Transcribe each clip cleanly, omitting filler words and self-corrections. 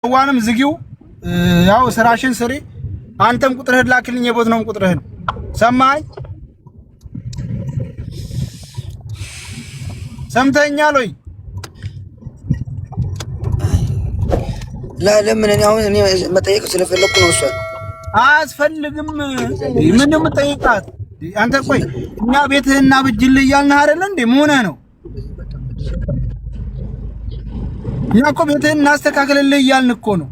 ዋንም ዝጊው ያው ስራሽን ስሪ አንተም ቁጥርህን ላክልኝ የቦት ነው ቁጥርህን ሰማኝ ሰምተኛል ወይ ለምን እኔ መጠየቅ ስለፈለኩ ነው እሷ አስፈልግም ምን የምጠይቃት አንተ ቆይ እኛ ቤትህና ብጅልህ እያልን አይደል እንዴ ምን ነው እኛ እኮ ቤትህን እናስተካክልልህ እያልን እኮ ነው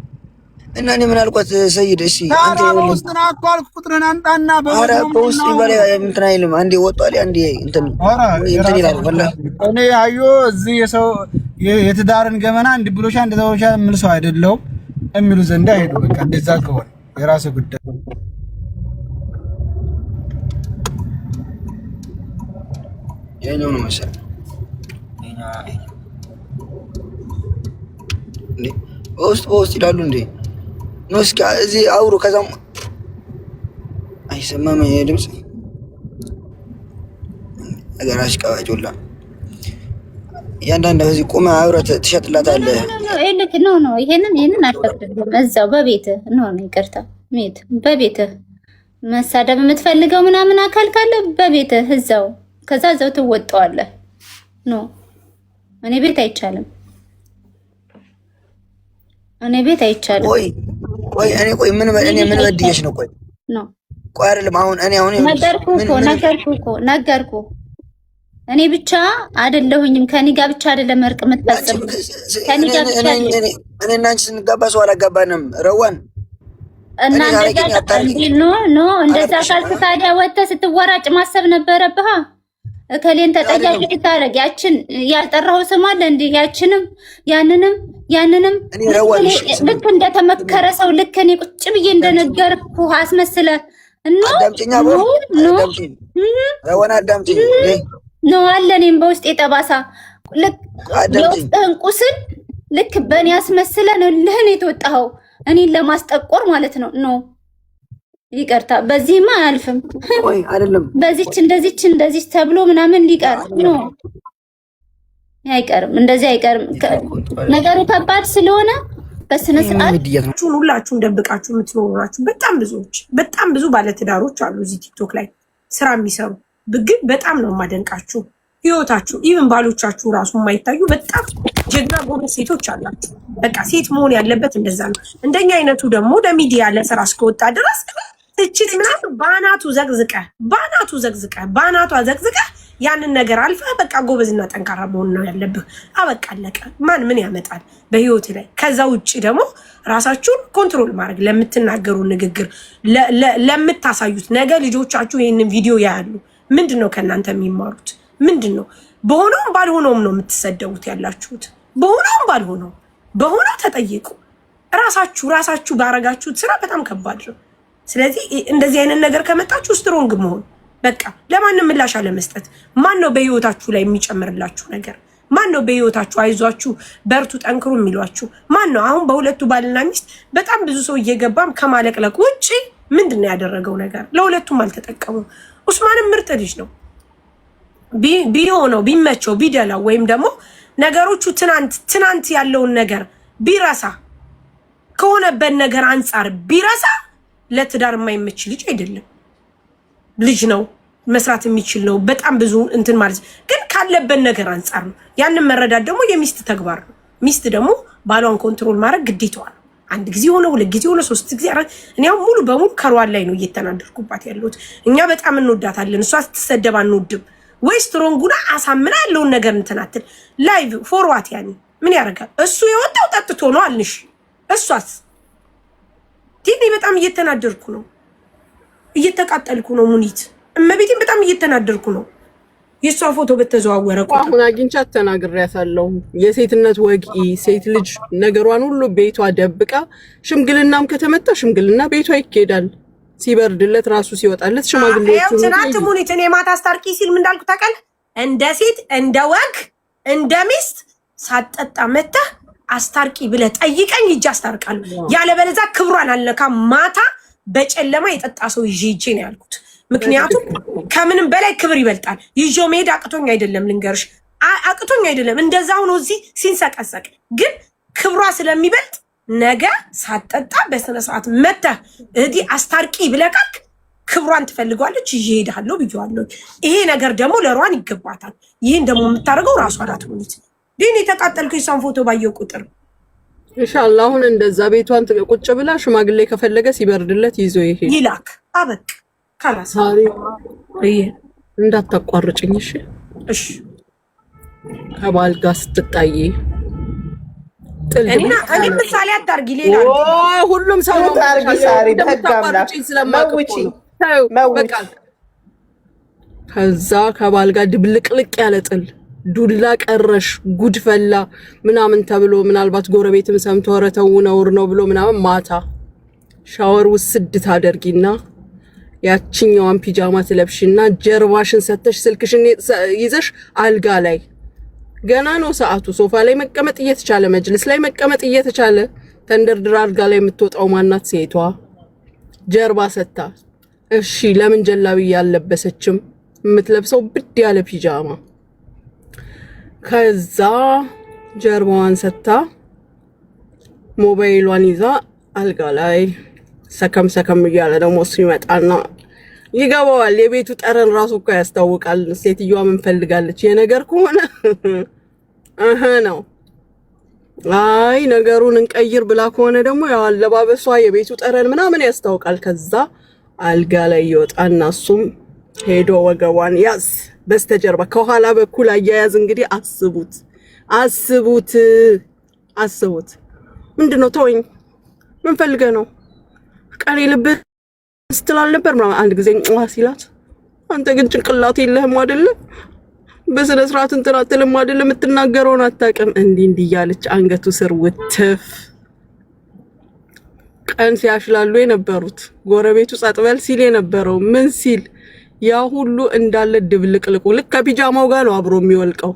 እና እኔ ምን አልኳት ሰይድ እሺ አንተ ወስና አቋል ቁጥርን አንጣና በውስጥ ይባል እንትን አይልም አንዴ ወጣለ አንዴ እንትን ይላል ወላሂ እኔ አዮ እዚህ የሰው የትዳርን ገመና እንድ ብሎሻ እንደዛውሻ ምን ሰው አይደለው የሚሉ ዘንዳ ሄዱ በቃ እንደዛ ከሆነ የራስ ጉዳይ የኛው ነው መሰል በውስጥ ይላሉ እንዴ ነው እስኪ እዚህ አውሩ ከዛም አይሰማም ይሄ ድምጽ አገራሽ ካዋጆላ ያንዳንድ እዚህ ቆመ አውራት ትሸጥላታለህ እልክ ነው ይሄንን አልፈቅድም እዛው በቤትህ ነው ይቅርታ ሜት በቤትህ መሳደብ የምትፈልገው ምናምን አካል ካለ በቤትህ እዛው ከዛ እዛው ትወጣዋለህ ነው እኔ ቤት አይቻልም ቆይ ምን በድየሽ ነው ቆይ አይደለም አሁን ነገርኩ እኔ ብቻ አይደለሁኝም ከኔ ጋር ብቻ አይደለም እርቅ የምትፈጽም ከኔ ጋር ብቻ እኔ እና አንቺ ስንጋባ ሰው አላጋባንም ረዋን እና እንደዛ ካልክ ታዲያ ወጥተህ ስትወራጭ ማሰብ ነበረብህ እከሌን ተጠያቂ ልታረግ ያችን ያልጠራው ስም አለ እንዴ ያንንም ልክ እንደተመከረ ሰው ልክ እኔ ቁጭ ብዬ እንደነገርኩ አስመስለ ነው አለ እኔም በውስጥ የጠባሳ ልክ የውስጥህን ቁስል ልክ በእኔ አስመስለ ነው ለህን የተወጣኸው እኔን ለማስጠቆር ማለት ነው ይቀርታ በዚህማ አያልፍም ወይ አይደለም በዚች እንደዚህ ተብሎ ምናምን ሊቀር ነው አይቀርም እንደዚህ አይቀርም ነገሩ ከባድ ስለሆነ በስነ ስርዓት ሁላችሁም ደብቃችሁ የምትኖራችሁ በጣም ብዙ ባለትዳሮች አሉ እዚህ ቲክቶክ ላይ ስራ የሚሰሩ ግን በጣም ነው የማደንቃችሁ ህይወታችሁ ኢቭን ባሎቻችሁ ራሱ የማይታዩ በጣም ጀግና ጎበዝ ሴቶች አላችሁ በቃ ሴት መሆን ያለበት እንደዛ ነው እንደኛ አይነቱ ደግሞ ለሚዲያ ለስራ እስከወጣ ድረስ ትችት ምናምን ባናቱ ዘግዝቀ ያንን ነገር አልፈህ በቃ ጎበዝና ጠንካራ መሆን ነው ያለብህ አበቃ አለቀ ማን ምን ያመጣል በህይወት ላይ ከዛ ውጪ ደግሞ ራሳችሁን ኮንትሮል ማድረግ ለምትናገሩ ንግግር ለምታሳዩት ነገ ልጆቻችሁ ይሄንን ቪዲዮ ያያሉ ምንድነው ከናንተ የሚማሩት ምንድነው በሆነውም ባልሆነውም ነው የምትሰደቡት ያላችሁት በሆነው ተጠይቁ ራሳችሁ ባረጋችሁት ስራ በጣም ከባድ ነው ስለዚህ እንደዚህ አይነት ነገር ከመጣችሁ ስትሮንግ መሆን በቃ ለማንም ምላሽ አለመስጠት ማን ነው በህይወታችሁ ላይ የሚጨምርላችሁ ነገር ማን ነው በህይወታችሁ አይዟችሁ በርቱ ጠንክሩ የሚሏችሁ ማን ነው አሁን በሁለቱ ባልና ሚስት በጣም ብዙ ሰው እየገባም ከማለቅለቅ ውጪ ምንድነው ያደረገው ነገር ለሁለቱም አልተጠቀሙ ኡስማንም ምርጥ ልጅ ነው ቢሆነው ቢመቸው ቢደላው ወይም ደግሞ ነገሮቹ ትናንት ያለውን ነገር ቢረሳ ከሆነበት ነገር አንፃር ቢረሳ ለትዳር የማይመች ልጅ አይደለም ልጅ ነው መስራት የሚችል ነው በጣም ብዙ እንትን ማለት ግን ካለበት ነገር አንፃር ነው ያንን መረዳት ደግሞ የሚስት ተግባር ነው ሚስት ደግሞ ባሏን ኮንትሮል ማድረግ ግዴታዋ ነው አንድ ጊዜ ሆነ ሁለት ጊዜ ሆነ ሶስት ጊዜ እኔ አሁን ሙሉ በሙሉ ከሯን ላይ ነው እየተናደርኩባት ያለሁት እኛ በጣም እንወዳታለን እሷ ስትሰደብ አንወድም ወይ ስትሮንጉና አሳምና ያለውን ነገር እንትናትል ላይቭ ፎርዋት ያኒ ምን ያደርጋል እሱ የወጣው ጠጥቶ ነው አልንሽ እሷስ ዲኒ በጣም እየተናደርኩ ነው እየተቃጠልኩ ነው ሙኒት እመቤቴን በጣም እየተናደርኩ ነው የሷ ፎቶ በተዘዋወረ ቁጥር አሁን አግኝቻት ተናግሬያታለሁ የሴትነት ወጊ ሴት ልጅ ነገሯን ሁሉ ቤቷ ደብቃ ሽምግልናም ከተመጣ ሽምግልና ቤቷ ይኬዳል ሲበርድለት ራሱ ሲወጣለት ሽማግሌዎቹ ትናንት ሙኒት እኔ ማታ አስታርቂ ሲል ምን እንዳልኩ ታውቃለህ እንደ ሴት እንደ ወግ እንደ ሚስት ሳጠጣ መጣ አስታርቂ ብለ ጠይቀኝ እጅ አስታርቃለሁ ያለ በለዛ ክብሯን አልነካ ማታ በጨለማ የጠጣ ሰው ይጄ ነው ያልኩት ምክንያቱም ከምንም በላይ ክብር ይበልጣል ይጆ መሄድ አቅቶኝ አይደለም ልንገርሽ አቅቶኝ አይደለም እንደዛው ነው እዚህ ሲንሰቀሰቅ ግን ክብሯ ስለሚበልጥ ነገ ሳትጠጣ በስነ ስርዓት መተህ እህቴ አስታርቂ ብለህ ካልክ ክብሯን ትፈልገዋለች። ይዤ እሄዳለሁ ብዬዋለሁ። ይሄ ነገር ደግሞ ለሯን ይገባታል። ይህን ደግሞ የምታደርገው ራሷ ናት። ሆኒት ግን የተቃጠልኩ የሷን ፎቶ ባየው ቁጥር ኢንሻአላህ አሁን እንደዛ ቤቷን ቁጭ ብላ ሽማግሌ ከፈለገ ሲበርድለት ይዞ ይሄ ይላክ። አበቅ ካላስ እንዳታቋርጭኝ እሺ። እሺ ከባል ጋር ስትጣይ እና እኔ ምሳሌ አታርጊ። ሌላ ሁሉም ሰው ነው ታርጊ ሳሪ ተጋምላች ስለማውጪ በቃ ከዛ ከባል ጋር ድብልቅልቅ ያለ ጥል ዱላ ቀረሽ ጉድፈላ ምናምን ተብሎ ምናልባት ጎረቤትም ሰምቶ ወረተው ነውር ነው ብሎ ምናምን ማታ ሻወር ውስድ ታደርጊና ያቺኛዋን ፒጃማ ትለብሽና ጀርባሽን ሰተሽ ስልክሽን ይዘሽ አልጋ ላይ ገና ነው ሰዓቱ ሶፋ ላይ መቀመጥ እየተቻለ መጅልስ ላይ መቀመጥ እየተቻለ ተንደርድራ አልጋ ላይ የምትወጣው ማናት ሴቷ ጀርባ ሰታ እሺ ለምን ጀላቢ ያለበሰችም የምትለብሰው ብድ ያለ ፒጃማ ከዛ ጀርባዋን ሰታ ሞባይሏን ይዛ አልጋ ላይ ሰከም እያለ ደግሞ ሲመጣና ይገባዋል። የቤቱ ጠረን ራሱ እኮ ያስታውቃል። ሴትዮዋ ምን ፈልጋለች? የነገር ከሆነ ነው። አይ ነገሩን እንቀይር ብላ ከሆነ ደግሞ ያው አለባበሷ የቤቱ ጠረን ምናምን ያስታውቃል። ከዛ አልጋ ላይ ይወጣና እሱም ሄዶ ወገቧን ያዝ በስተጀርባ ከኋላ በኩል አያያዝ እንግዲህ አስቡት ምንድነው ተወኝ ምን ፈልገህ ነው ቀሪ ልብ ስትላል ነበር ማለት አንድ ጊዜ ሲላት አንተ ግን ጭንቅላት የለህም አይደለ በስነ ስርዓት እንተራተለም አይደለ የምትናገረውን አታውቅም እንዲህ እያለች አንገቱ ስር ውትፍ ቀን ሲያሽላሉ የነበሩት ጎረቤቱ ጸጥበል ሲል የነበረው ምን ሲል ያ ሁሉ እንዳለ ድብልቅልቁ ልክ ከፒጃማው ጋር ነው አብሮ የሚወልቀው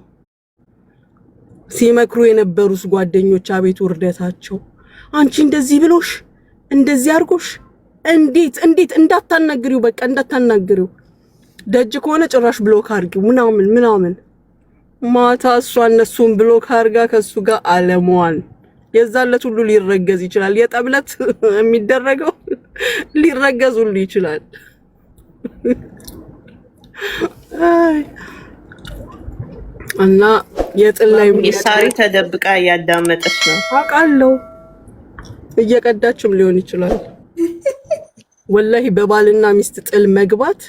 ሲመክሩ የነበሩት ጓደኞች አቤት ውርደታቸው አንቺ እንደዚህ ብሎሽ እንደዚህ አርጎሽ እንዴት እንዳታናግሪው በቃ እንዳታናግሪው ደጅ ከሆነ ጭራሽ ብሎክ አርጊው ምናምን ማታ እሷ እነሱን ብሎክ አርጋ ከሱ ጋር አለሟን የዛለት ሁሉ ሊረገዝ ይችላል የጠብለት የሚደረገው ሊረገዝ ሁሉ ይችላል እና የጥላይ ሳሪ ተደብቃ ያዳመጠች ነው አቃለው እየቀዳችም ሊሆን ይችላል ወላሂ በባልና ሚስት ጥል መግባት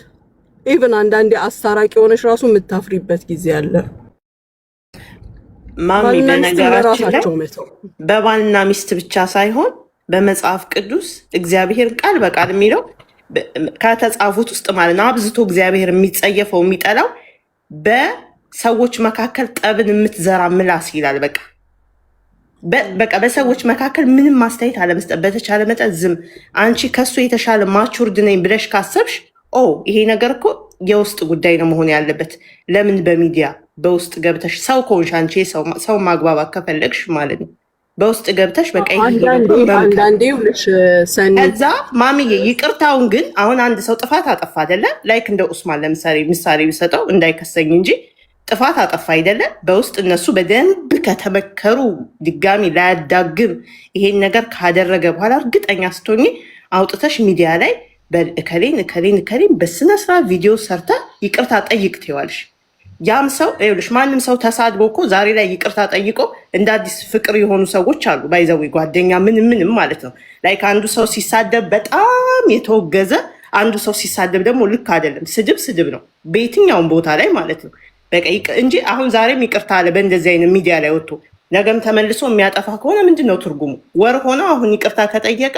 ኢቭን አንዳንዴ አስታራቂ ሆነሽ ራሱ የምታፍሪበት ጊዜ አለ ማሚ በነገራችን ላይ በባልና ሚስት ብቻ ሳይሆን በመጽሐፍ ቅዱስ እግዚአብሔር ቃል በቃል የሚለው ከተጻፉት ውስጥ ማለት ነው አብዝቶ እግዚአብሔር የሚጸየፈው የሚጠላው በሰዎች መካከል ጠብን የምትዘራ ምላስ ይላል በቃ በሰዎች መካከል ምንም ማስተያየት አለመስጠት በተቻለ መጠን ዝም አንቺ ከሱ የተሻለ ማቹርድ ነኝ ብለሽ ካሰብሽ ይሄ ነገር እኮ የውስጥ ጉዳይ ነው መሆን ያለበት ለምን በሚዲያ በውስጥ ገብተሽ ሰው ከሆንሽ አንቺ ሰው ማግባባት ከፈለግሽ ማለት ነው በውስጥ ገብተሽ በቃ አንዳንዴ ልሽ ሰኒ ከዛ ማሚዬ ይቅርታውን ግን አሁን አንድ ሰው ጥፋት አጠፋ አይደለ ላይክ እንደ ኡስማን ለምሳሌ ምሳሌ ቢሰጠው እንዳይከሰኝ እንጂ ጥፋት አጠፋ አይደለ በውስጥ እነሱ በደንብ ከተመከሩ ድጋሚ ላያዳግም ይሄን ነገር ካደረገ በኋላ እርግጠኛ ስትሆኚ አውጥተሽ ሚዲያ ላይ እከሌን በስነ ስርዓት ቪዲዮ ሰርተ ይቅርታ ጠይቅ ትይዋለሽ ያም ሰው ይኸውልሽ ማንም ሰው ተሳድቦ እኮ ዛሬ ላይ ይቅርታ ጠይቆ እንደ አዲስ ፍቅር የሆኑ ሰዎች አሉ ባይዘዊ ጓደኛ ምንም ማለት ነው ላይክ አንዱ ሰው ሲሳደብ በጣም የተወገዘ አንዱ ሰው ሲሳደብ ደግሞ ልክ አይደለም ስድብ ነው በየትኛውም ቦታ ላይ ማለት ነው በቃ እንጂ አሁን ዛሬም ይቅርታ አለ በእንደዚህ አይነት ሚዲያ ላይ ወጥቶ ነገም ተመልሶ የሚያጠፋ ከሆነ ምንድነው ትርጉሙ ወር ሆነ አሁን ይቅርታ ከጠየቀ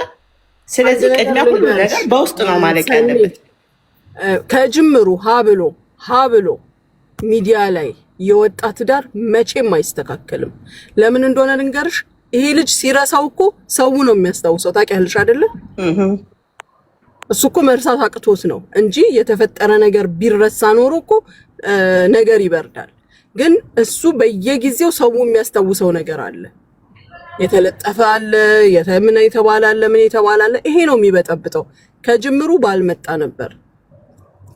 ስለዚህ ቅድሚያ ሁሉ ነገር በውስጥ ነው ማለት ያለበት ከጅምሩ ሀብሎ ሚዲያ ላይ የወጣ ትዳር መቼም አይስተካከልም ለምን እንደሆነ ልንገርሽ ይሄ ልጅ ሲረሳው እኮ ሰው ነው የሚያስታውሰው ታውቂያለሽ አይደለ እሱ እኮ መርሳት አቅቶት ነው እንጂ የተፈጠረ ነገር ቢረሳ ኖሮ እኮ ነገር ይበርዳል ግን እሱ በየጊዜው ሰው የሚያስታውሰው ነገር አለ የተለጠፈ አለ የተምን የተባላለ ምን የተባላለ ይሄ ነው የሚበጠብጠው ከጅምሩ ባልመጣ ነበር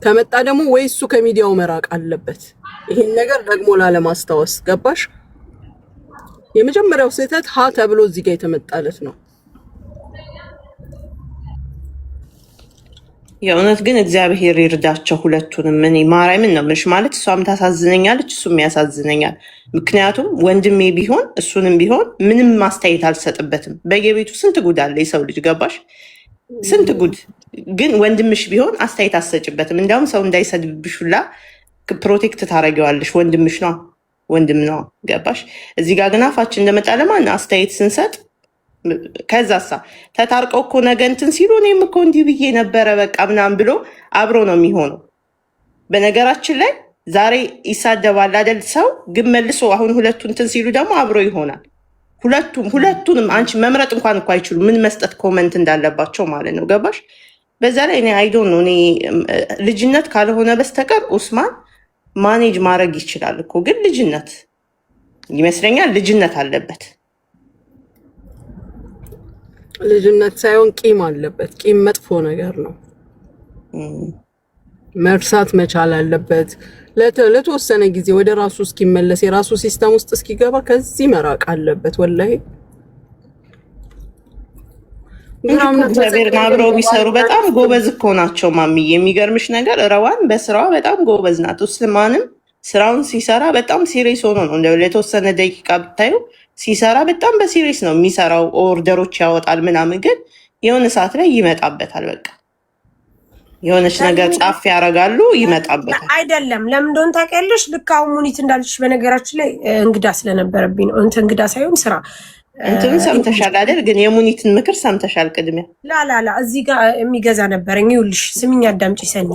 ከመጣ ደግሞ ወይ እሱ ከሚዲያው መራቅ አለበት ይሄን ነገር ደግሞ ላለማስታወስ ገባሽ የመጀመሪያው ስህተት ሀ ተብሎ እዚህ ጋር የተመጣለት ነው የእውነት ግን እግዚአብሔር ይርዳቸው ሁለቱንም። እኔ ማርያምን ነው የምልሽ። ማለት እሷም ታሳዝነኛለች፣ እሱም ያሳዝነኛል። ምክንያቱም ወንድሜ ቢሆን እሱንም ቢሆን ምንም ማስተያየት አልሰጥበትም። በየቤቱ ስንት ጉድ አለ የሰው ልጅ ገባሽ? ስንት ጉድ። ግን ወንድምሽ ቢሆን አስተያየት አልሰጭበትም። እንዲያውም ሰው እንዳይሰድብሽ ሁላ ፕሮቴክት ታደርጊዋለሽ። ወንድምሽ ነው፣ ወንድም ነው ገባሽ? እዚህ ጋር ግን አፋችን እንደመጣ ለማን አስተያየት ስንሰጥ ከዛሳ ተታርቀው እኮ ነገ እንትን ሲሉ እኔም እኮ እንዲህ ብዬ ነበረ በቃ ምናምን ብሎ አብሮ ነው የሚሆነው። በነገራችን ላይ ዛሬ ይሳደባል አይደል ሰው፣ ግን መልሶ አሁን ሁለቱ እንትን ሲሉ ደግሞ አብሮ ይሆናል። ሁለቱንም አንቺ መምረጥ እንኳን እኮ አይችሉም ምን መስጠት ኮመንት እንዳለባቸው ማለት ነው ገባሽ? በዛ ላይ እኔ አይዶን ነው እኔ ልጅነት ካልሆነ በስተቀር ኡስማን ማኔጅ ማድረግ ይችላል እኮ፣ ግን ልጅነት ይመስለኛል ልጅነት አለበት። ልጅነት ሳይሆን ቂም አለበት። ቂም መጥፎ ነገር ነው። መርሳት መቻል አለበት። ለተወሰነ ጊዜ ወደ ራሱ እስኪመለስ የራሱ ሲስተም ውስጥ እስኪገባ ከዚህ መራቅ አለበት። ወላሂ እግዚአብሔር አብረው ቢሰሩ በጣም ጎበዝ እኮ ናቸው ማሚዬ። የሚገርምሽ ነገር ረዋን በስራዋ በጣም ጎበዝ ናት። ኡስማንም ስራውን ሲሰራ በጣም ሲሪየስ ሆኖ ነው። እንደው ለተወሰነ ደቂቃ ብታዩ ሲሰራ በጣም በሲሪየስ ነው የሚሰራው። ኦርደሮች ያወጣል ምናምን፣ ግን የሆነ ሰዓት ላይ ይመጣበታል። በቃ የሆነች ነገር ጻፍ ያደርጋሉ ይመጣበታል። አይደለም ለምን እንደሆነ ታውቂያለሽ? ልክ አሁን ሙኒት እንዳልሽ በነገራችን ላይ እንግዳ ስለነበረብኝ ነው። እንትን እንግዳ ሳይሆን ስራ እንትን ሰምተሻል አይደል? ግን የሙኒትን ምክር ሰምተሻል? ቅድሚያ ላላላ እዚህ ጋር የሚገዛ ነበረኝ። ይኸውልሽ ስሚኝ አዳምጪ ሰኒ።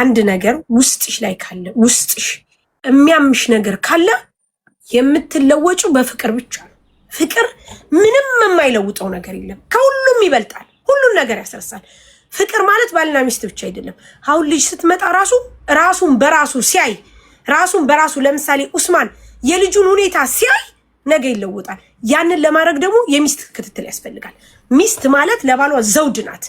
አንድ ነገር ውስጥሽ ላይ ካለ ውስጥሽ የሚያምሽ ነገር ካለ የምትለወጩ በፍቅር ብቻ ነው። ፍቅር ምንም የማይለውጠው ነገር የለም። ከሁሉም ይበልጣል። ሁሉም ነገር ያስረሳል። ፍቅር ማለት ባልና ሚስት ብቻ አይደለም። አሁን ልጅ ስትመጣ ራሱን በራሱ ሲያይ ለምሳሌ ኡስማን የልጁን ሁኔታ ሲያይ ነገ ይለውጣል። ያንን ለማድረግ ደግሞ የሚስት ክትትል ያስፈልጋል። ሚስት ማለት ለባሏ ዘውድ ናት።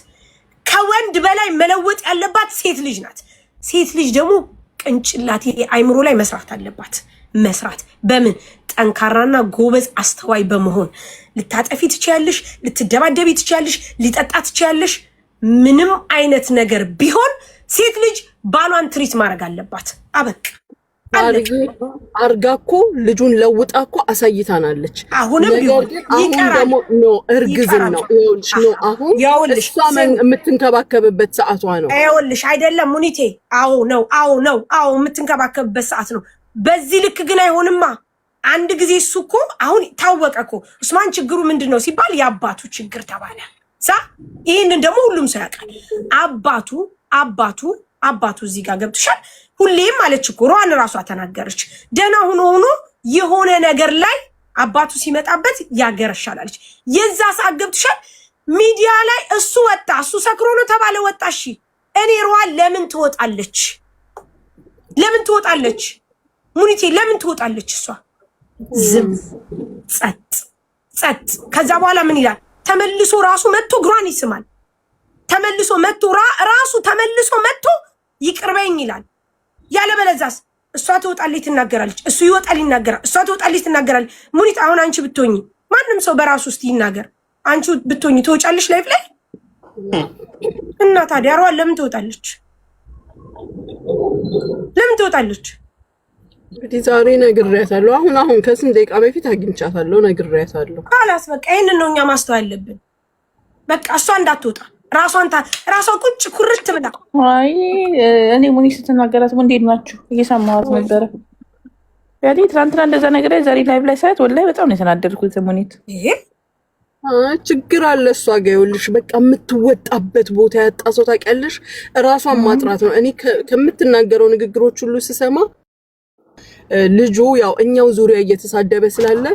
ከወንድ በላይ መለወጥ ያለባት ሴት ልጅ ናት። ሴት ልጅ ደግሞ ቅንጭላት አይምሮ ላይ መስራት አለባት። መስራት በምን ጠንካራና ጎበዝ አስተዋይ በመሆን ልታጠፊ ትችያለሽ፣ ልትደባደቢ ትችያለሽ፣ ሊጠጣ ትችያለሽ። ምንም አይነት ነገር ቢሆን ሴት ልጅ ባሏን ትሪት ማድረግ አለባት። አበቃ አርጋ እኮ ልጁን ለውጣ እኮ አሳይታናለች። አሁንም ቢሆን ደግሞ እርግዝና ነው አሁን እሷ የምትንከባከብበት ሰዓቷ ነው። ይኸውልሽ አይደለም ሙኒቴ፣ አዎ ነው የምትንከባከብበት ሰዓት ነው። በዚህ ልክ ግን አይሆንማ። አንድ ጊዜ እሱ እኮ አሁን ታወቀ እኮ ኡስማን ችግሩ ምንድን ነው ሲባል የአባቱ ችግር ተባለ። ይህንን ደግሞ ሁሉም ሰው ያውቃል። አባቱ እዚህ ጋር ገብቶሻል። ሁሌም አለች እኮ ሮዋን ራሷ ተናገረች። ደህና ሆኖ የሆነ ነገር ላይ አባቱ ሲመጣበት ያገረሻል አለች። የዛ ሰዓት ገብቶሻል። ሚዲያ ላይ እሱ ወጣ፣ እሱ ሰክሮ ነው ተባለ፣ ወጣ። እሺ እኔ ሮዋን ለምን ትወጣለች? ሙኒቴ ለምን ትወጣለች? እሷ ዝም ጸጥ። ከዛ በኋላ ምን ይላል? ተመልሶ ራሱ መጥቶ እግሯን ይስማል። ተመልሶ መጥቶ ይቅርበኝ ይላል። ያለበለዛስ እሷ ትወጣለች ትናገራለች፣ እሱ ይወጣል ይናገራል፣ እሷ ትወጣለች ትናገራለች። ሙኒት አሁን አንቺ ብትሆኚ ማንም ሰው በራሱ ውስጥ ይናገር፣ አንቺ ብትሆኚ ትወጫለሽ ላይፍ ላይ እና ታዲያ ሮዋን ለምን ትወጣለች? እንግዲህ ዛሬ ነግሬያታለሁ። አሁን ከስንት ደቂቃ በፊት አግኝቻታለሁ፣ ነግሬያታለሁ። ካላስ በቃ ይሄንን ነው እኛ ማስተዋል ያለብን። በቃ እሷ እንዳትወጣ ራሷ ቁጭ ኩርት ብላ። አይ እኔ ሙኒት ስትናገራት እንዴት ናችሁ እየሰማኋት ነበረ። ያዲ ትናንትና እንደዛ ነገር ዛሬ ላይቭ ላይ ሳይት ወላሂ በጣም ነው የተናደድኩት። ሙኒት ችግር አለ እሷ ጋር። ይኸውልሽ በቃ የምትወጣበት ቦታ ያጣ ሰው ታውቂያለሽ። ራሷን ማጥራት ነው። እኔ ከምትናገረው ንግግሮች ሁሉ ስሰማ ልጁ ያው እኛው ዙሪያ እየተሳደበ ስላለ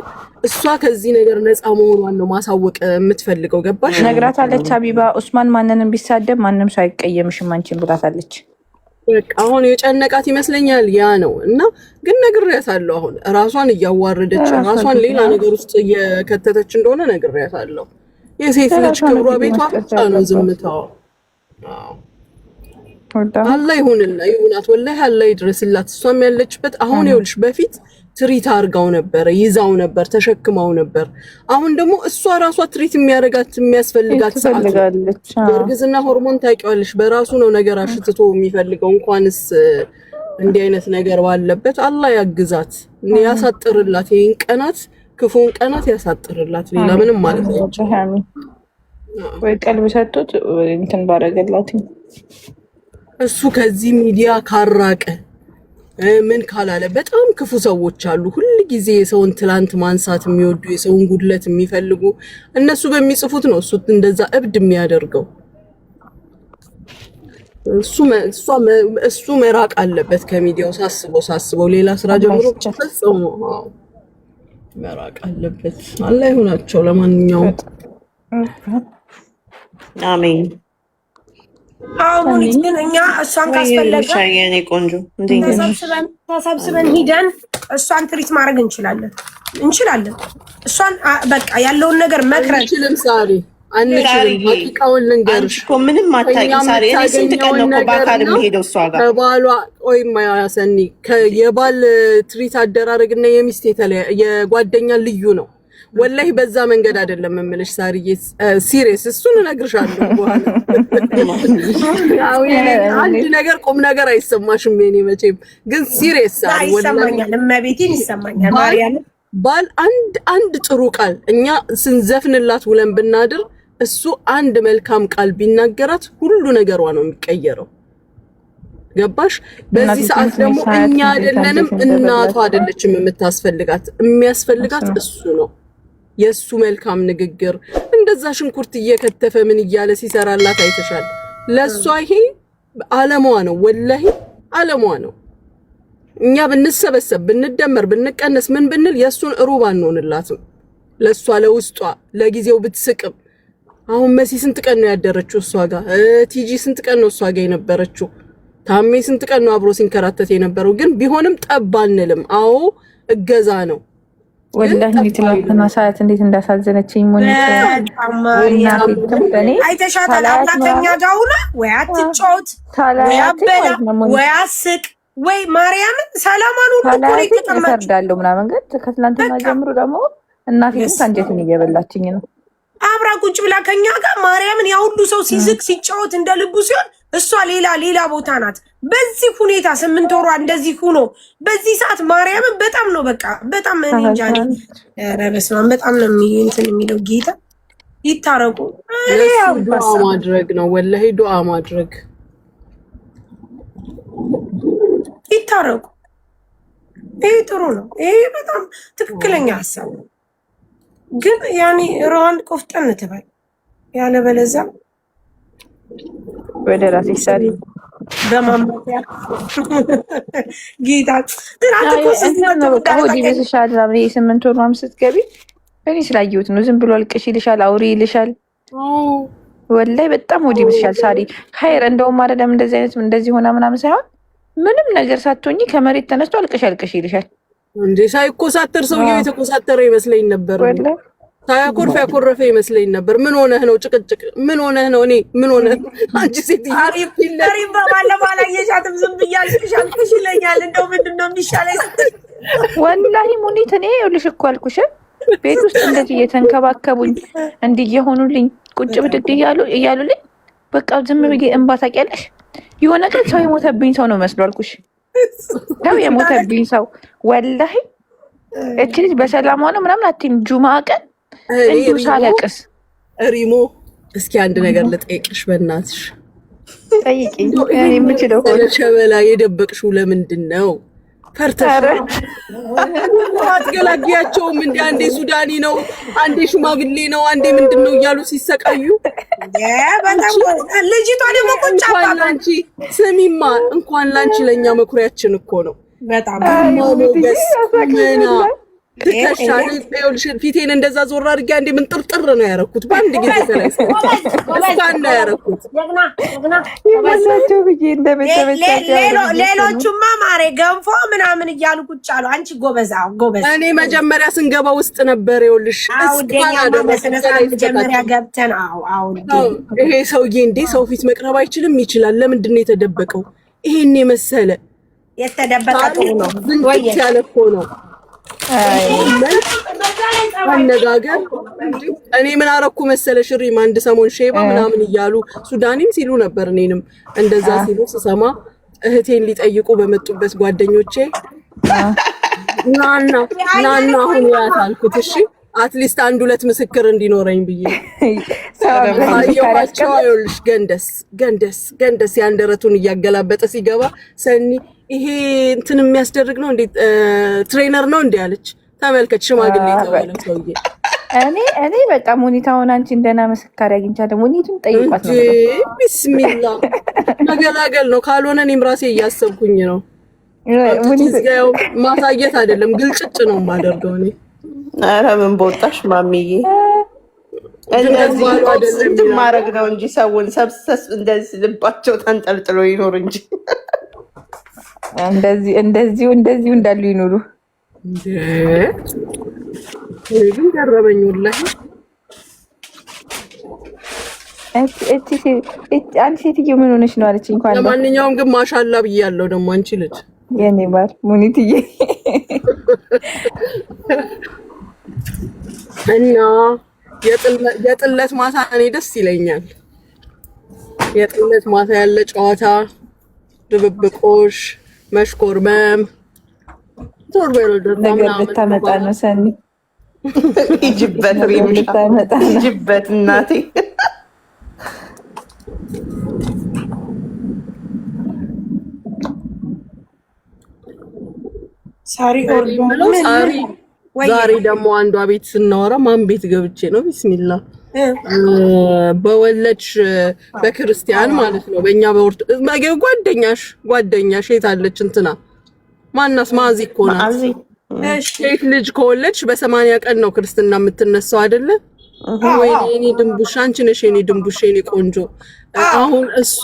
እሷ ከዚህ ነገር ነፃ መሆኗን ነው ማሳወቅ የምትፈልገው። ገባሽ? ነግራታለች። ሀቢባ ኡስማን ማንንም ቢሳደብ ማንም ሰው አይቀየምሽም አንቺን ብላታለች። በቃ አሁን የጨነቃት ይመስለኛል ያ ነው። እና ግን ነግሬያታለሁ። አሁን ራሷን እያዋረደች ራሷን ሌላ ነገር ውስጥ እየከተተች እንደሆነ ነግሬያታለሁ። የሴት ልጅ ክብሯ ቤቷ ብቻ ነው ዝምታው። አላህ ይሁንላት ወላሂ አላህ ይድረስላት። እሷም ያለችበት አሁን ይኸውልሽ በፊት ትሪት አርጋው ነበር፣ ይዛው ነበር፣ ተሸክማው ነበር። አሁን ደግሞ እሷ ራሷ ትሪት የሚያስፈልጋት ሰዓት ትፈልጋለች። በእርግዝና ሆርሞን ታውቂዋለሽ፣ በራሱ ነው ነገር አሽትቶ የሚፈልገው። እንኳንስ እንዲህ አይነት ነገር ባለበት አላህ ያግዛት፣ ያሳጥርላት፣ ይሄን ቀናት ክፉን ቀናት ያሳጥርላት። ሌላ ምንም ማለት ነው። ወይ ቀልብ ሰጥቶት እንትን ባረገላት እሱ ከዚህ ሚዲያ ካራቀ ምን ካላለ በጣም ክፉ ሰዎች አሉ። ሁሉ ጊዜ የሰውን ትላንት ማንሳት የሚወዱ የሰውን ጉድለት የሚፈልጉ እነሱ በሚጽፉት ነው እሱ እንደዛ እብድ የሚያደርገው። እሱ መራቅ አለበት ከሚዲያው። ሳስበው ሌላ ስራ ጀምሮ ፈጽሞ መራቅ አለበት። አላህ ይሁናቸው። ለማንኛውም አሜን። አሁን ግን እኛ እሷን ካስፈለገ የኔ ቆንጆ ተሰብስበን ሂደን እሷን ትሪት ማድረግ እንችላለን። እሷን በቃ ያለውን ነገር መክረን አንችልም። ሳሪ አንችልም። ሀቂቃውን ልንገርሽ እኮ ምንም አታውቂም ሳሪ። እኔ ስንት ቀን ነው እኮ በአካል የምሄደው እሷ ጋር ከባሏ ወይም ያሰኒ የባል ትሪት አደራረግና የሚስት የጓደኛ ልዩ ነው። ወላሂ በዛ መንገድ አይደለም የምልሽ ሳሪዬ፣ ሲሪየስ እሱን እነግርሻለሁ በኋላ። አንድ ነገር ቁም ነገር አይሰማሽም የኔ መቼም፣ ግን ሲሪየስ ሳሪ ይሰማኛል፣ እመቤቴን ይሰማኛል። ማርያም ባል አንድ ጥሩ ቃል እኛ ስንዘፍንላት ውለን ብናድር እሱ አንድ መልካም ቃል ቢናገራት ሁሉ ነገሯ ነው የሚቀየረው። ገባሽ? በዚህ ሰዓት ደግሞ እኛ አይደለንም እናቷ አይደለችም የምታስፈልጋት፣ የሚያስፈልጋት እሱ ነው። የሱ መልካም ንግግር እንደዛ ሽንኩርት እየከተፈ ምን እያለ ሲሰራላት አይተሻል። ለሷ ይሄ ዓለሟ ነው፣ ወላሂ ዓለሟ ነው። እኛ ብንሰበሰብ ብንደመር ብንቀነስ ምን ብንል የሱን ሩባ አንሆንላትም። ለሷ ለውስጧ ለጊዜው ብትስቅም አሁን መሲ ስንት ቀን ነው ያደረችው እሷ ጋር? ቲጂ ስንት ቀን ነው እሷ ጋር የነበረችው? ታሜ ስንት ቀን ነው አብሮ ሲንከራተት የነበረው? ግን ቢሆንም ጠብ አንልም። አዎ እገዛ ነው። ወላሂ ትላንትና ሰዓት እንዴት እንዳሳዘነችኝ አይተሻታል። አብላተኛ ጋር ሁና ወይ አትጫወት ወይ አበላ ወይ አስቅ ወይ ማርያምን ሰላማን ሁሉ እኮ ነው የተቀመጠው ምናምን። ግን ከትላንትና ጀምሮ ደግሞ እናቴ አንጀትን እየበላችኝ ነው። አብራ ቁጭ ብላ ከኛ ጋር ማርያምን ያ ሁሉ ሰው ሲዝቅ ሲጫወት እንደ ልቡ ሲሆን እሷ ሌላ ቦታ ናት። በዚህ ሁኔታ 8 ወሯ እንደዚህ ሆኖ በዚህ ሰዓት ማርያምን በጣም ነው በቃ በጣም እኔ እንጃ ነኝ። ኧረ በስመ አብ በጣም ነው እንትን የሚለው ጌታ ይታረቁ። ዱዓ ማድረግ ነው ወላሂ ዱዓ ማድረግ። ይታረቁ። ይሄ ጥሩ ነው። ይሄ በጣም ትክክለኛ ሀሳብ ነው። ግን ያኔ ሮዋን ቆፍጠን ትበል ያለበለዚያ ወደ ራሴ ሳሪ በማማያ ጌታ በቃ ሆዲ በስሻል ዛሬ 8 ወር ምናምን ስትገቢ እኔ ስላየሁት ነው። ዝም ብሎ አልቅሽ ይልሻል፣ አውሪ ይልሻል። ወላሂ በጣም ሆዲ በስሻል ሳሪ ኸይር። እንደውም አይደለም እንደዚህ ሆና ምናምን ሳይሆን ምንም ነገር ሳትሆኚ ከመሬት ተነስቶ አልቅሽ ይልሻል። እንዴ ሳይኮሳተር ሰውዬው የተኮሳተረ ይመስለኝ ነበር። ሳያኮርፍ ያኮረፈ ይመስለኝ ነበር። ምን ሆነህ ነው ጭቅጭቅ? ምን ሆነህ ነው? እኔ ምን ሆነህ አንቺ ሴትዮ አሪፍ ባለፈው አላየሻትም? ዝም ብዬ አልቅሽ ይለኛል። እንደው ምንድነው የሚሻለኝ ስትል ወላሂ ሙኒት እኔ ይኸውልሽ እኮ አልኩሽ ቤት ውስጥ እንደዚህ እየተንከባከቡኝ እንዲህ እየሆኑልኝ ቁጭ ብድግ እያሉልኝ በቃ ዝም ብዬ እንባ ታውቂያለሽ። የሆነ ቀን ሰው የሞተብኝ ሰው ነው መስሎ አልኩሽ። ሰው የሞተብኝ ሰው ወላሂ እቺ ልጅ በሰላም ሆነ ምናምን አትይም። ጁማ ቀን እንዱ ሳለቅስ ሪሞ እስኪ አንድ ነገር ልጠይቅሽ በእናትሽ ጠይቂኝ። እኔ የምችለው ሆነ ሸበላ የደበቅሽው ለምንድን ነው? ፈርተሽ አትገላግያቸውም? እንደ አንዴ ሱዳኒ ነው አንዴ ሽማግሌ ነው አንዴ ምንድን ነው እያሉ ሲሰቃዩ ልጅቷ ደግሞ ቁጭ ላንቺ ስሚማ እንኳን ላንቺ ለኛ መኩሪያችን እኮ ነው። በጣም ሞገስ ምና ትከሻልሽ ፊቴን እንደዛ ዞር አድርጌ አንዴ ምን ጥርጥር ነው ያደረኩት በአንድ ጊዜ ተላይ ስታና ያደረኩት ይመሳቸው ብዬ እንደመተመቻቸው ሌሎቹማ ማሬ ገንፎ ምናምን እያሉ ቁጭ አሉ። አንቺ ጎበዝ። እኔ መጀመሪያ ስንገባ ውስጥ ነበር ይኸውልሽ መጀመሪያ ገብተን ይሄ ሰውዬ እንዴ ሰው ፊት መቅረብ አይችልም? ይችላል። ለምንድን ነው የተደበቀው? ይሄን የመሰለ የተደበቀ ጥሩ ነው ወይ ያለ እኮ ነው። አነጋገር እኔ ምን አረኩ መሰለሽ ሪም አንድ ሰሞን ሼባ ምናምን እያሉ ሱዳኒም ሲሉ ነበር። እኔንም እንደዛ ሲሉ ስሰማ እህቴን ሊጠይቁ በመጡበት ጓደኞቼ ናና አሁን ያት አልኩት። እሺ አትሊስት አንድ ሁለት ምስክር እንዲኖረኝ ብዬ ሰዋቸው አይልሽ ገንደስ ያንደረቱን እያገላበጠ ሲገባ ሰኒ ይሄ እንትን የሚያስደርግ ነው እንዴ ትሬነር ነው እንዴ አለች። ተመልከት ሽማግሌ ተባለ ሰውዬ። እኔ በቃ ሙኒታውን አንቺ እንደና መስካሪ አግኝቻለሁ። ሙኒቱን ጠይቋት ነው። ቢስሚላ መገላገል ነው። ካልሆነ እኔም ራሴ እያሰብኩኝ ነው። ሙኒታው ማሳየት አይደለም ግልጭጭ ነው የማደርገው እኔ። ኧረ ምን በወጣሽ ማሚዬ፣ እንደዚህ ማድረግ ነው እንጂ ሰውን ሰብሰስ እንደዚህ ልባቸው ተንጠልጥሎ ይኖር እንጂ እንደዚሁ እንዳሉ ይኖሩ። ግን ገረመኝ ወላሂ። አንቺ ሴትዮ ምን ሆነሽ ነው አለች እንኳን። ለማንኛውም ግን ማሻላ ብያለሁ ደግሞ አንቺ ልጅ የኔ ባል ሙኒትዬ እና የጥለት ማታ እኔ ደስ ይለኛል። የጥለት ማታ ያለ ጨዋታ፣ ድብብቆሽ፣ መሽኮርመም ነገር ልታመጣ ነው ሰኒ። ይጅበት ይጅበት እናቴ። ዛሬ ደግሞ አንዷ ቤት ስናወራ ማን ቤት ገብቼ ነው ቢስሚላ በወለድሽ በክርስቲያን ማለት ነው በእኛ በወርት ጓደኛሽ የታለች እንትና ማናስ ማዚ እኮ ናት። ሴት ልጅ ከወለድሽ በ80 ቀን ነው ክርስትና የምትነሳው አይደለ? ወይኔ እኔ ድንቡሽ አንቺ ነሽ የኔ ድንቡሽ የኔ ቆንጆ። አሁን እሷ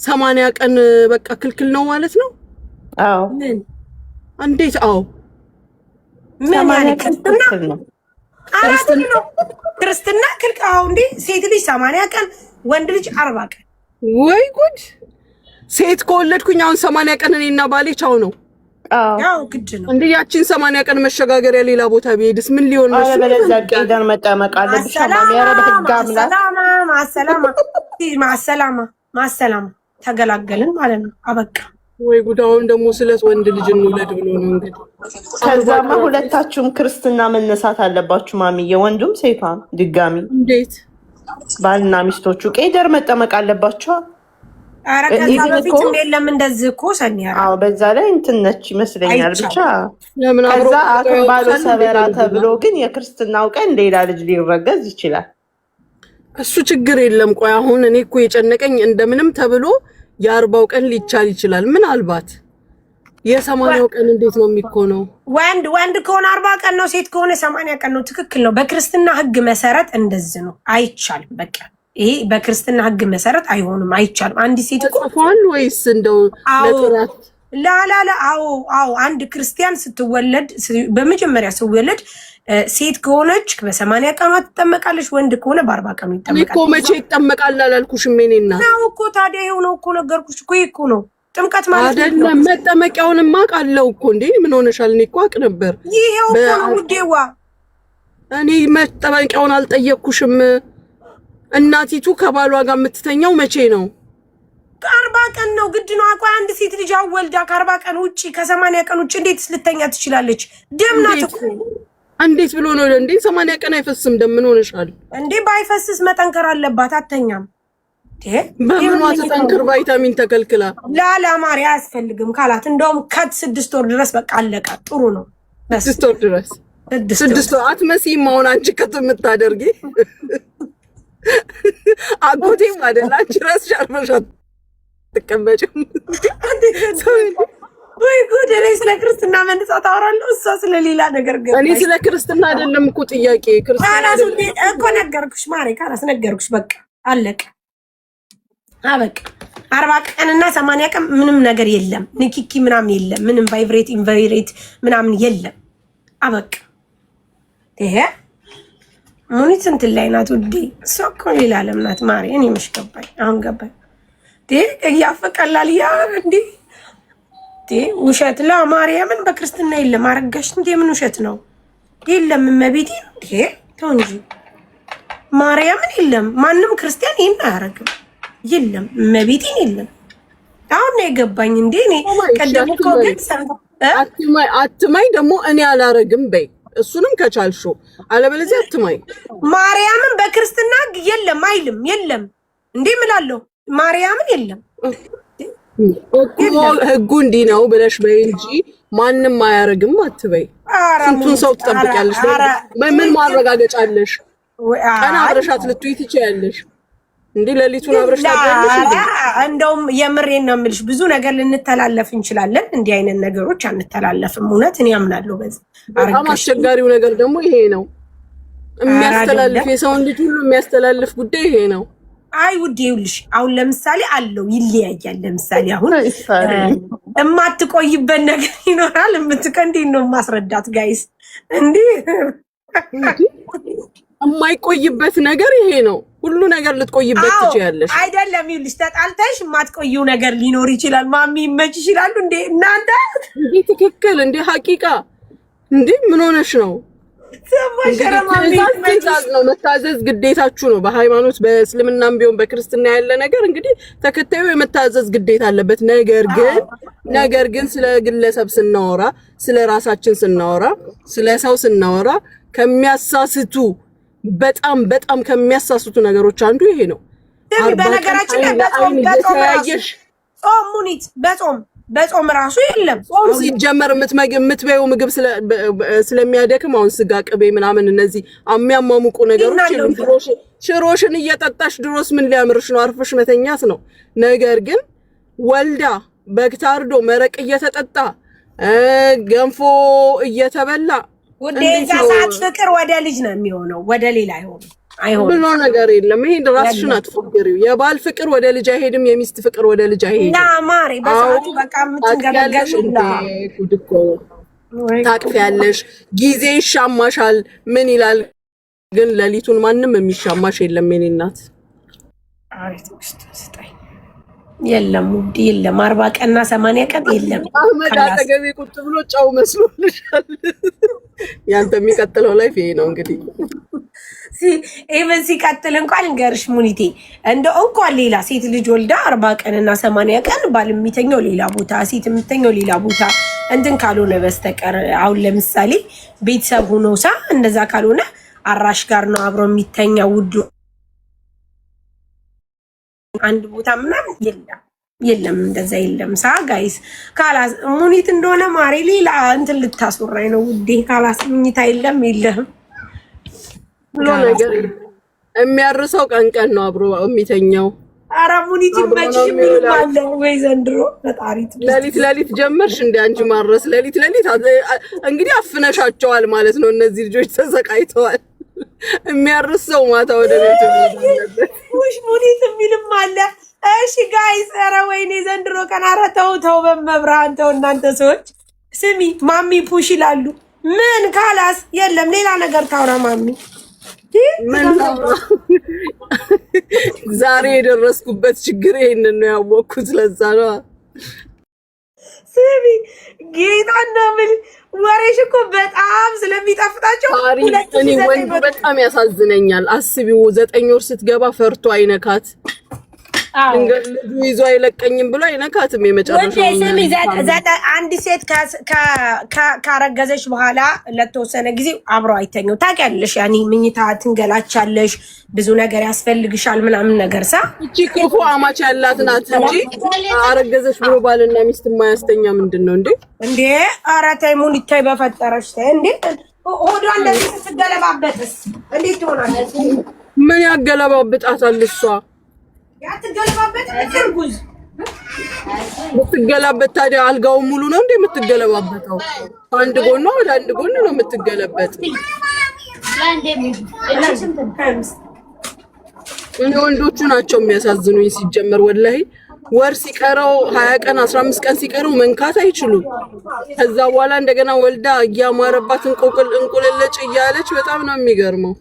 80 ቀን በቃ ክልክል ነው ማለት ነው? አዎ እንዴት? አዎ ምን ማለት ነው? ክርስትና ክልክል እንዴ? ሴት ልጅ 80 ቀን ወንድ ልጅ 40 ቀን። ወይ ጉድ! ሴት ከወለድኩኝ አሁን 80 ቀን እኔና ባሌ ቻው ነው። ያው ግድ ነው እንዴ? ያቺን 80 ቀን መሸጋገሪያ ሌላ ቦታ ቢሄድስ ምን ሊሆን ነው? በለዛ ቀደር መጠመቅ አለብሽ። ማሚያረ በህጋምላ ማሰላማ ተገላገልን ማለት ነው። አበቃ። ወይ ጉድ! አሁን ደግሞ ስለት ወንድ ልጅ እንውለድ ብሎ ነው እንግዲህ። ከዛማ ሁለታችሁም ክርስትና መነሳት አለባችሁ ማሚዬ፣ ወንዱም ሴቷም ድጋሚ። እንዴት? ባልና ሚስቶቹ ቄደር መጠመቅ አለባቸው። ኧረ ከዛ በፊትም የለም እንደዚህ እኮ ሰኒ። አዎ በዛ ላይ እንትን ነች ይመስለኛል። ብቻ ከዛ አክባሎ ሰበራ ተብሎ ግን የክርስትናው ቀን ሌላ ልጅ ሊረገዝ ይችላል። እሱ ችግር የለም። ቆይ አሁን እኔ እኮ የጨነቀኝ እንደምንም ተብሎ የ40 ቀን ሊቻል ይችላል። ምናልባት የ80 ቀን እንዴት ነው የሚኮነው? ወንድ ከሆነ 40 ቀን ነው፣ ሴት ከሆነ 80 ቀን ነው። ትክክል ነው። በክርስትና ሕግ መሰረት እንደዚህ ነው። አይቻልም። በቃ ይሄ በክርስትና ሕግ መሰረት አይሆንም፣ አይቻልም። አንድ ሴት ተጽፏል ወይስ እንደው ለጥራት? ላላላ አዎ አንድ ክርስቲያን ስትወለድ በመጀመሪያ ስትወለድ ሴት ከሆነች በ80 ቀኗ ትጠመቃለች፣ ወንድ ከሆነ በ40 ቀኑ ይጠመቃል። እኮ መቼ ይጠመቃል አላልኩሽም? እኔና ነው እኮ ታዲያ ይሄው ነው እኮ ነገርኩሽ እኮ። ይሄ እኮ ነው ጥምቀት ማለት አይደለም። መጠመቂያውንማ አውቃለሁ እኮ። እንዴ ምን ሆነሻል? እኔ እኮ አውቅ ነበር። ይሄው እኮ ነው ውዴዋ። እኔ መጠመቂያውን አልጠየቅኩሽም። እናቲቱ ከባሏ ጋር የምትተኛው መቼ ነው? 40 ቀን ነው። ግድ ነው። አቋ አንድ ሴት ልጅ አወልዳ ከ40 ቀን ውጪ ከ80 ቀን ውጪ እንዴት ልተኛ ትችላለች? ደም ናት እኮ። እንዴት ብሎ ነው እንዴ? 80 ቀን አይፈስም ደም። ምን ሆነሻል እንዴ? ባይፈስስ መጠንከር አለባት። አተኛም በምኗ ተጠንክር? ቫይታሚን ተከልክላ ላላማሪ አያስፈልግም ካላት እንደውም ከ6 ወር ድረስ በቃ አለቃ። ጥሩ ነው። 6 ወር ድረስ 6 ወር አትመሲም። አሁን አንቺ የምታደርጊ አጎቴም አይደል? አንቺ ራስሽ አርፈሻት ተቀመጭም። ወይ ጉድ! እኔ ስለ ክርስትና መነሳት አወራለሁ፣ እሷ ስለሌላ ነገር ገባ። እኔ ስለ ክርስትና አይደለም እኮ ጥያቄ። ክርስትና እኮ ነገርኩሽ ማሬ፣ ካላስ ነገርኩሽ። በቃ አለቀ፣ አበቃ። 40 ቀንና 80 ቀን ምንም ነገር የለም፣ ንኪኪ ምናምን የለም፣ ምንም ቫይብሬት ኢንቫይሬት ምናምን የለም። አበቃ። ይሄ ሙኒት እንትን ላይ ናት ውዴ። እሷ እኮ ሌላ ዓለም ናት ማሬ። እኔ መች ገባኝ፣ አሁን ገባኝ። እያፈቀላል ያ እንዴ ውሸት ለማርያምን በክርስትና የለም። አረጋሽ እንዴ ምን ውሸት ነው? የለም እመቤቴ እንዴ ተው እንጂ ማርያምን የለም። ማንም ክርስቲያን ይሄን አያረግም። የለም እመቤቴን የለም። አሁን ነው የገባኝ እንዴ እኔ ቀደም እኮ ግን አትማይ ደግሞ እኔ አላረግም በይ እሱንም ከቻልሹ አለበለዚያ አትማይ። ማርያምን በክርስትና የለም አይልም። የለም እንዴ እምላለሁ ማርያምን የለም ህጉ እንዲህ ነው ብለሽ በይ እንጂ ማንም አያረግም አትበይ። ስንቱን ሰው ትጠብቂያለሽ? ምን ማረጋገጫ አለሽ? ቀን አብረሻት ልትይ ትችያለሽ እንዴ? ሌሊቱን አብረሽ ታድሪያለሽ እንዴ? እንደውም የምሬን ነው የምልሽ፣ ብዙ ነገር ልንተላለፍ እንችላለን። እንዲህ አይነት ነገሮች አንተላለፍም። እውነት እኔ አምናለሁ በዚህ። በጣም አስቸጋሪው ነገር ደግሞ ይሄ ነው። የሚያስተላልፍ የሰውን ልጅ ሁሉ የሚያስተላልፍ ጉዳይ ይሄ ነው። አይ ውዴ ይኸውልሽ፣ አሁን ለምሳሌ አለው ይለያያል። ለምሳሌ አሁን እማትቆይበት ነገር ይኖራል። እንዴት ነው ማስረዳት ጋይስ? እንዴ የማይቆይበት ነገር ይሄ ነው። ሁሉ ነገር ልትቆይበት ትችያለሽ አይደለም? ይኸውልሽ ተጣልተሽ የማትቆይው ነገር ሊኖር ይችላል። ማሚ ይመች ይችላሉ እንዴ እናንተ? እንዴ ትክክል እንዴ ሐቂቃ እንዴ ምን ሆነሽ ነው? ትእዛዝ ነው መታዘዝ ግዴታችሁ ነው። በሃይማኖት በእስልምናም ቢሆን በክርስትና ያለ ነገር እንግዲህ ተከታዩ የመታዘዝ ግዴታ አለበት። ነገር ግን ስለ ግለሰብ ስናወራ፣ ስለ ራሳችን ስናወራ፣ ስለ ሰው ስናወራ ከሚያሳስቱ በጣም ከሚያሳስቱ ነገሮች አንዱ ይሄ ነው። በነገራችን ላይ በጾም ራሱ የለም። ጾም ሲጀመር የምትበይው ምግብ ስለሚያደክም አሁን ስጋ፣ ቅቤ ምናምን እነዚህ የሚያሟሙቁ ነገሮች የሉም። ሽሮሽን እየጠጣሽ ድሮስ ምን ሊያምርሽ ነው? አርፈሽ መተኛት ነው። ነገር ግን ወልዳ በግ ታርዶ መረቅ እየተጠጣ ገንፎ እየተበላ ወደዛ ሰዓት ፍቅር ወደ ልጅ ነው የሚሆነው፣ ወደ ሌላ አይሆንም። ብሎ ነገር የለም። ይሄን ራስሽን አትፎግሪው። የባል ፍቅር ወደ ልጅ አይሄድም፣ የሚስት ፍቅር ወደ ልጅ አይሄድም። ና ማሪ በሰዓቱ በቃ የምትንገበገሽ ታቅፊያለሽ፣ ጊዜ ይሻማሻል። ምን ይላል ግን ሌሊቱን ማንም የሚሻማሽ የለም። የኔ እናት የለም ውድ የለም። 40 ቀንና 80 ቀን የለም። አህመድ አጠገቤ ቁጭ ብሎ ጫው መስሎልሻል። ያንተ የሚቀጥለው ላይፍ ይሄ ነው እንግዲህ። ኢቨን ሲቀጥል እንኳን እንገርሽ ሙኒቴ እንደው እንኳን ሌላ ሴት ልጅ ወልዳ 40 ቀንና 80 ቀን ባል የሚተኛው ሌላ ቦታ፣ ሴት የምትተኛው ሌላ ቦታ እንትን ካልሆነ በስተቀር አሁን ለምሳሌ ቤተሰብ ሆኖ እንደዛ ካልሆነ አራሽ ጋር ነው አብሮ የሚተኛው ውዱ አንድ ቦታ ምናምን የለም እንደዛ የለም። ጋይስ ካላስ ሙኒት እንደሆነ ማሪ ሌላ እንትን ልታስወራኝ ነው ውዴ። ካላስ ምኝታ የለም ብሎ ነገር የሚያርሰው ቀን ነው አብሮ የሚተኛው። ኧረ ሙኒት ይመችሽ የሚልማለ ወይ ዘንድሮ ፈጣሪት ሌሊት ጀመርሽ እንደ አንቺ ማረስ ሌሊት እንግዲህ አፍነሻቸዋል ማለት ነው። እነዚህ ልጆች ተሰቃይተዋል። የሚያርሰው ማታ ወደ ቤት ይመለስ ውሽ ሙኒት የሚልማለ። እሺ ጋይስ ኧረ ወይኔ ዘንድሮ ቀን። ኧረ ተው በመብራን ተው እናንተ ሰዎች። ስሚ ማሚ ፑሽ ይላሉ። ምን ካላስ የለም ሌላ ነገር ታውራ ማሚ። ዛሬ የደረስኩበት ችግር ይሄንን ነው ያወቅኩት። ለዛ ነው ስሚ ጌታ እንደምን ወሬሽ እኮ በጣም ስለሚጣፍጣቸው እኔ ወንድ በጣም ያሳዝነኛል። አስቢው 9 ወር ስትገባ ፈርቶ አይነካት እንግዲህ ልጁ ይዞ አይለቀኝም ብሎ አይነካትም። የመጨረሻው ስሚ አንድ ሴት ካረገዘች በኋላ ለተወሰነ ጊዜ አብረው አይተኙ ታውቂያለሽ። ያኔ ምኝታ ትንገላቻለሽ፣ ብዙ ነገር ያስፈልግሻል ምናምን ነገር እቺ ክፉ አማች ያላት ናት እንጂ አረገዘች ብሎ ባልና ሚስት የማያስተኛ ምንድነው እንዴ? ኧረ ተይ ሙኒት ተይ በፈጠረሽ ተይ እንዴ። ሆዷ እንደዚህ ስትገለባበጥስ እንዴት ትሆናለች? ምን ያገለባብጣታል እሷ? ያትገለባበት እርጉዝ ምትገለባበት ታዲያ አልጋው ሙሉ ነው እንዴ የምትገለባበተው? አንድ ጎን ነው ወደ አንድ ጎን ነው የምትገለበት። ወንዶቹ ናቸው የሚያሳዝኑኝ ሲጀመር ወላሂ። ወር ሲቀረው 20 ቀን 15 ቀን ሲቀረው መንካት አይችሉም። ከዛ በኋላ እንደገና ወልዳ እያማረባት እንቁልልጭ እያለች በጣም ነው የሚገርመው።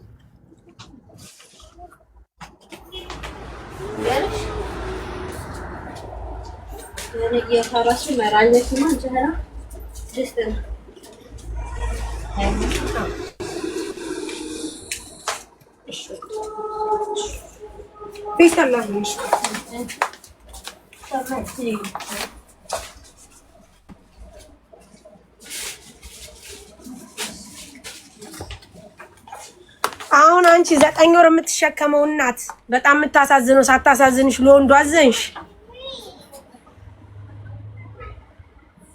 አሁን አንቺ 9 ወር የምትሸከመው እናት በጣም የምታሳዝነው ሳታሳዝንሽ ለወንዱ አዘንሽ።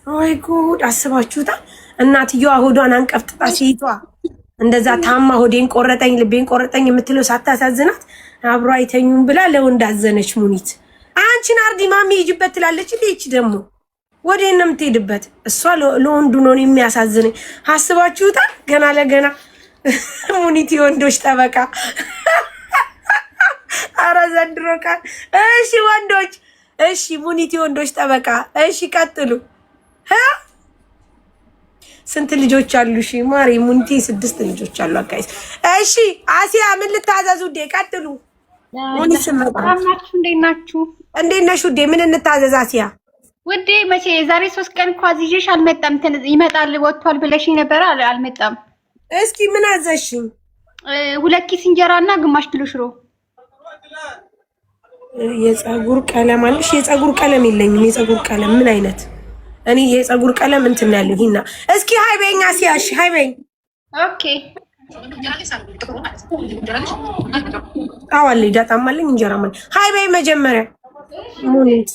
ወይ ጉድ! አስባችሁታል? እናትየዋ ሆዷን አንቀፍጥጣ ሴቷ እንደዛ ታማ ሆዴን ቆረጠኝ ልቤን ቆረጠኝ የምትለው ሳታሳዝናት አብሮ አይተኙም ብላ ለወንድ አዘነች። ሙኒት አንቺን አርዲ ማሚ ሂጂበት ትላለች። እቺ ደግሞ ወዴት ነው የምትሄድበት? እሷ ለወንዱ ነው የሚያሳዝነኝ። አስባችሁታል? ገና ለገና ሙኒት የወንዶች ጠበቃ። ኧረ ዘንድሮ ቃል። እሺ ወንዶች፣ እሺ ሙኒት የወንዶች ጠበቃ። እሺ ቀጥሉ። ስንት ልጆች አሉ? እሺ ማሪ ሙኒት 6 ልጆች አሉ። አጋይስ እሺ አሲያ ምን ልታዘዙ? ዴ ቀጥሉ። ሙኒት ሰላማችሁ እንዴት ናችሁ? እንዴት ነሽ ውዴ? ምን እንታዘዝ አሲያ? ውዴ መቼ የዛሬ 3 ቀን እንኳን ይዤሽ አልመጣም። ይመጣል ወጥቷል ብለሽኝ ነበር አልመጣም። እስኪ ምን አዘሽኝ? 2 ኪስ እንጀራ እና ግማሽ ኪሎ ሽሮ። የፀጉር ቀለም አለሽ? የፀጉር ቀለም የለኝም። የፀጉር ቀለም ምን አይነት? እኔ የፀጉር ቀለም እንትን ያለኝ ሂና። እስኪ ሃይ በይኝ አሲያ። እሺ ሃይ በይኝ። ኦኬ አዋለኝ ዳጣም አለኝ እንጀራም አለኝ። ሃይ በይ መጀመሪያ ሙኒት።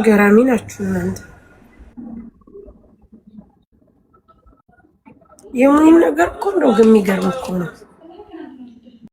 ገራሚ ናችሁ እናንተ። የሙኒት ነገር እኮ ነው የሚገርም እኮ ነው።